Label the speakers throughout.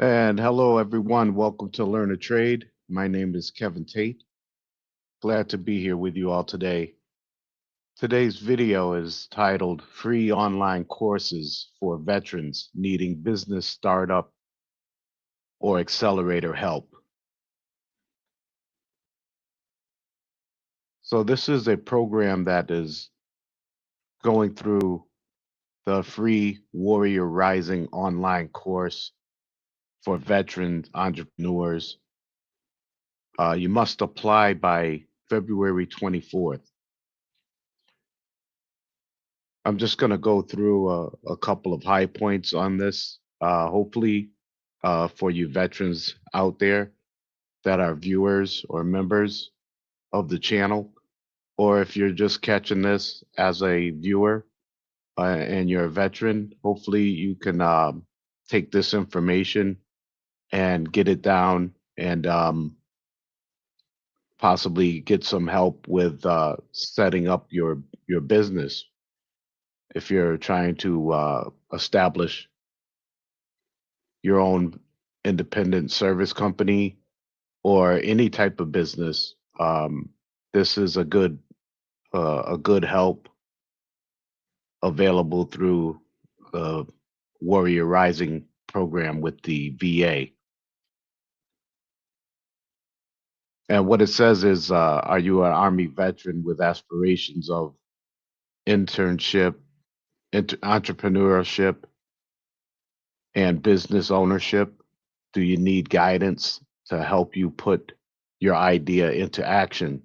Speaker 1: And hello, everyone. Welcome to Learn a Trade. My name is Kevin Tate. Glad to be here with you all today. Today's video is titled Free Online Courses for Veterans Needing Business Startup or Accelerator Help. So, this is a program that is going through the free Warrior Rising online course for veteran entrepreneurs. You must apply by February 24th. I'm just going to go through a couple of high points on this. Hopefully, for you veterans out there that are viewers or members of the channel, or if you're just catching this as a viewer and you're a veteran, hopefully you can take this information and get it down and possibly get some help with setting up your business if you're trying to establish your own independent service company or any type of business. This is a good help available through the Warrior Rising program with the VA. And what it says is, are you an Army veteran with aspirations of internship, entrepreneurship, and business ownership? Do you need guidance to help you put your idea into action?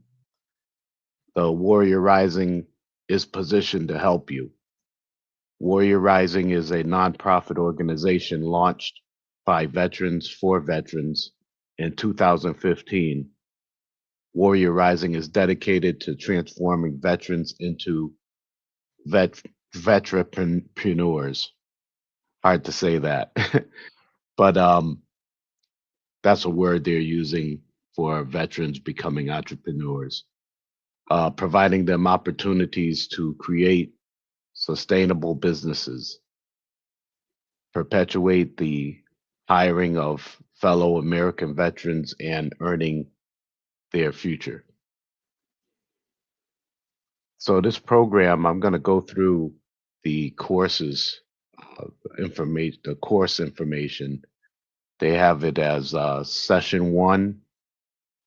Speaker 1: The Warrior Rising is positioned to help you. Warrior Rising is a nonprofit organization launched by veterans for veterans in 2015. Warrior Rising is dedicated to transforming veterans into vet vetrepreneurs. Hard to say that, but that's a word they're using for veterans becoming entrepreneurs, providing them opportunities to create sustainable businesses, perpetuate the hiring of fellow American veterans, and earning their future. So, this program, I'm going to go through the courses information, the course information. They have it as session one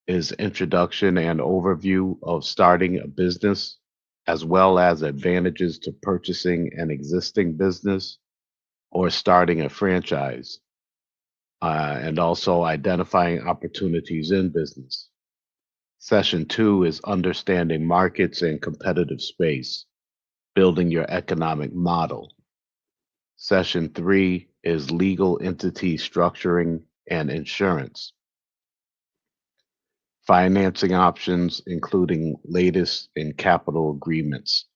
Speaker 1: is introduction and overview of starting a business, as well as advantages to purchasing an existing business or starting a franchise, and also identifying opportunities in business. Session two is understanding markets and competitive space, building your economic model. Session three is legal entity structuring and insurance, financing options, including latest in capital agreements.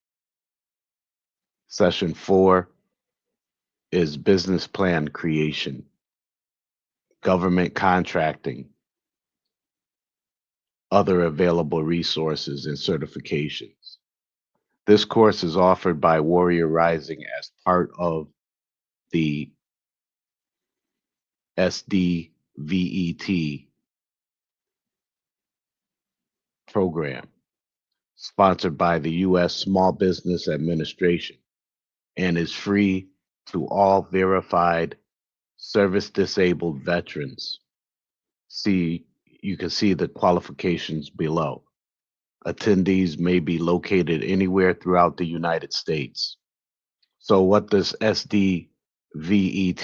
Speaker 1: Session four is business plan creation, government contracting, other available resources, and certifications. This course is offered by Warrior Rising as part of the SDVET program, sponsored by the U.S. Small Business Administration, and is free to all verified service disabled veterans. See, you can see the qualifications below. Attendees may be located anywhere throughout the United States. So what this SDVET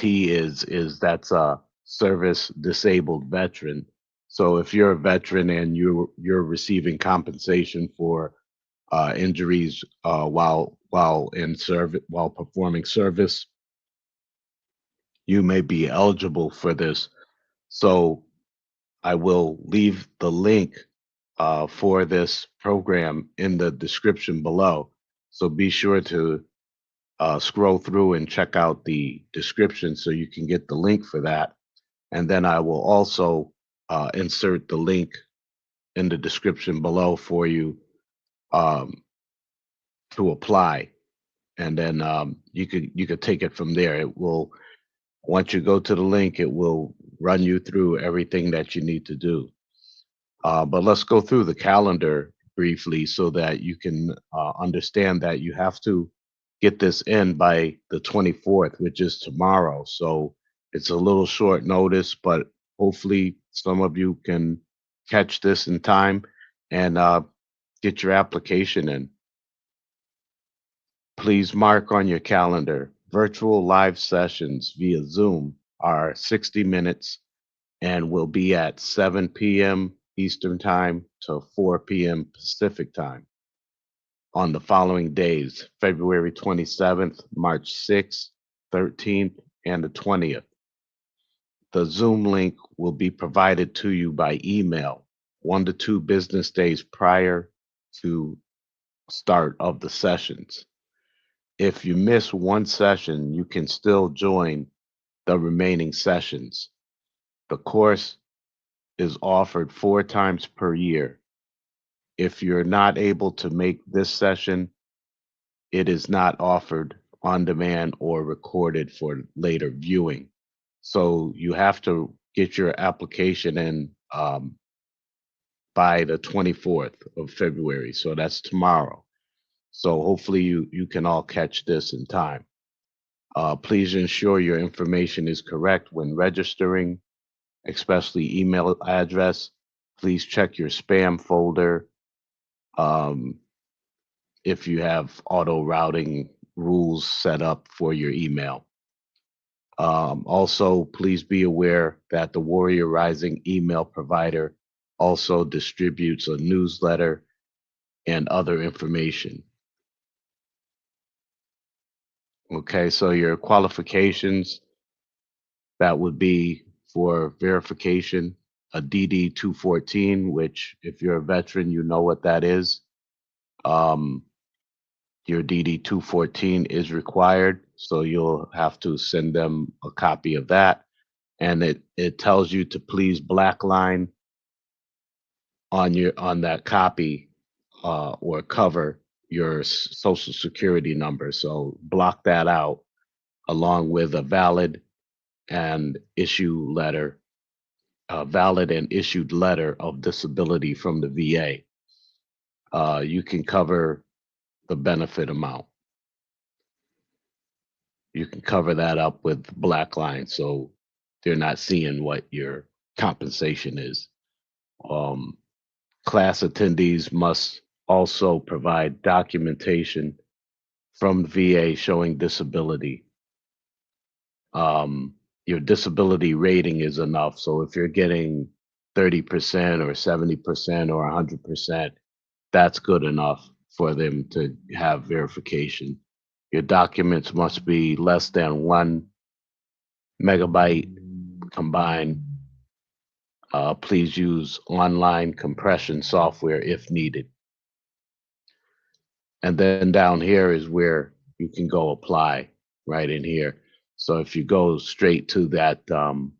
Speaker 1: is that's a service disabled veteran. So if you're a veteran and you're receiving compensation for injuries while in service while performing service, you may be eligible for this. So I will leave the link for this program in the description below. So be sure to scroll through and check out the description so you can get the link for that. And then I will also insert the link in the description below for you um, to apply. And then you could take it from there. It will Once you go to the link, it will run you through everything that you need to do. But let's go through the calendar briefly so that you can understand that you have to get this in by the 24th, which is tomorrow. So it's a little short notice, but hopefully some of you can catch this in time and get your application in. Please mark on your calendar. Virtual live sessions via Zoom are 60 minutes and will be at 7 p.m. Eastern Time to 4 p.m. Pacific Time on the following days, February 27th, March 6th, 13th, and the 20th. The Zoom link will be provided to you by email 1 to 2 business days prior to start of the sessions. If you miss one session, you can still join the remaining sessions. The course is offered 4 times per year. If you're not able to make this session, it is not offered on demand or recorded for later viewing. So you have to get your application in by the 24th of February. So that's tomorrow. So hopefully you can all catch this in time. Please ensure your information is correct when registering, especially email address. Please check your spam folder if you have auto routing rules set up for your email. Also, please be aware that the Warrior Rising email provider also distributes a newsletter and other information. Okay, so your qualifications, that would be for verification, a DD 214, which if you're a veteran, you know what that is. Your DD 214 is required, so you'll have to send them a copy of that. And it tells you to please blackline on that copy or cover your social security number. So block that out along with a valid and valid and issued letter of disability from the VA. You can cover the benefit amount. You can cover that up with black line so they're not seeing what your compensation is. Class attendees must also provide documentation from the VA showing disability. Your disability rating is enough. So if you're getting 30% or 70% or 100%, that's good enough for them to have verification. Your documents must be less than 1 megabyte combined. Please use online compression software if needed. And then down here is where you can go apply, right in here. So if you go straight to that to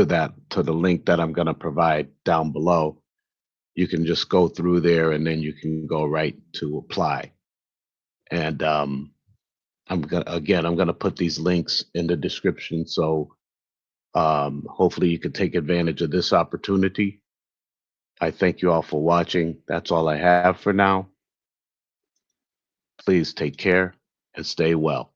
Speaker 1: the link that I'm going to provide down below, you can just go through there and then you can go right to apply. And I'm gonna put these links in the description, so hopefully you can take advantage of this opportunity. I thank you all for watching. That's all I have for now. Please take care and stay well.